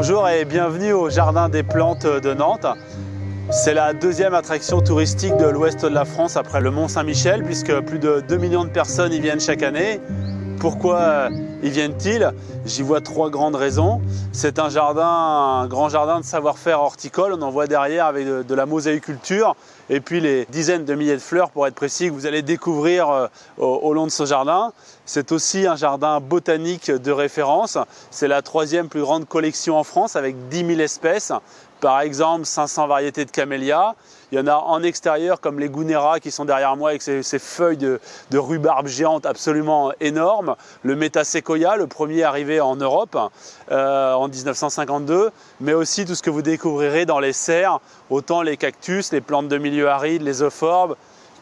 Bonjour et bienvenue au Jardin des Plantes de Nantes. C'est la deuxième attraction touristique de l'ouest de la France après le Mont-Saint-Michel, puisque plus de 2 millions de personnes y viennent chaque année. Pourquoi y viennent-ils? J'y vois trois grandes raisons. C'est un grand jardin de savoir-faire horticole. On en voit derrière avec de la mosaïculture et puis les dizaines de milliers de fleurs, pour être précis, que vous allez découvrir au long de ce jardin. C'est aussi un jardin botanique de référence. C'est la troisième plus grande collection en France avec 10 000 espèces. Par exemple, 500 variétés de camélias. Il y en a en extérieur comme les Goonera qui sont derrière moi avec ces feuilles de rhubarbe géante absolument énormes. Le Metasequoia, le premier arrivé en Europe en 1952. Mais aussi tout ce que vous découvrirez dans les serres, autant les cactus, les plantes de milieu aride, les euphorbes,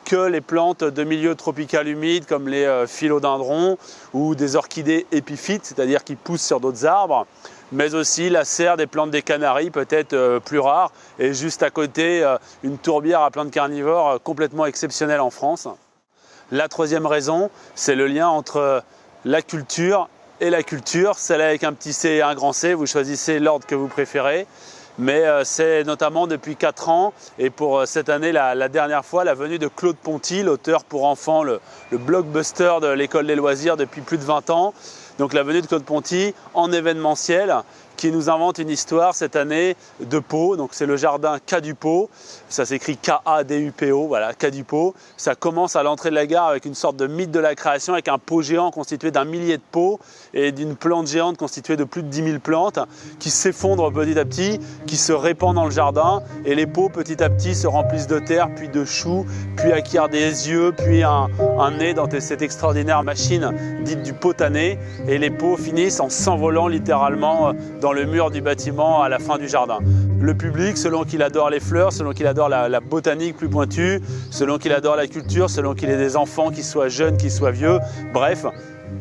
que les plantes de milieu tropical humide comme les philodendrons ou des orchidées épiphytes, c'est-à-dire qui poussent sur d'autres arbres, mais aussi la serre des plantes des Canaries, peut-être plus rares, et juste à côté, une tourbière à plantes carnivores complètement exceptionnelle en France. La troisième raison, c'est le lien entre la culture et la culture, celle avec un petit C et un grand C, vous choisissez l'ordre que vous préférez. Mais c'est notamment depuis 4 ans et pour cette année la dernière fois la venue de Claude Ponty, l'auteur pour enfants, le blockbuster de l'école des loisirs depuis plus de 20 ans. Donc la venue de Claude Ponty en événementiel qui nous invente une histoire cette année de Pau. Donc c'est le jardin Cadupo, ça s'écrit K-A-D-U-P-O, voilà, Cadupo. Ça commence à l'entrée de la gare avec une sorte de mythe de la création avec un pot géant constitué d'1 millier de pots et d'une plante géante constituée de plus de 10 000 plantes qui s'effondrent petit à petit, qui se répandent dans le jardin et les pots petit à petit se remplissent de terre, puis de choux, puis acquièrent des yeux, puis un nez dans cette extraordinaire machine dite du pot à nez et les pots finissent en s'envolant littéralement dans le mur du bâtiment à la fin du jardin. Le public, selon qu'il adore les fleurs, selon qu'il adore la botanique plus pointue, selon qu'il adore la culture, selon qu'il ait des enfants, qu'ils soient jeunes, qu'ils soient vieux, bref,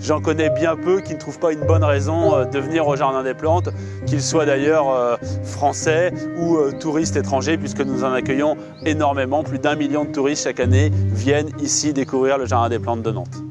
j'en connais bien peu qui ne trouvent pas une bonne raison de venir au Jardin des Plantes, qu'ils soient d'ailleurs français ou touristes étrangers, puisque nous en accueillons énormément. Plus d'1 million de touristes chaque année viennent ici découvrir le Jardin des Plantes de Nantes.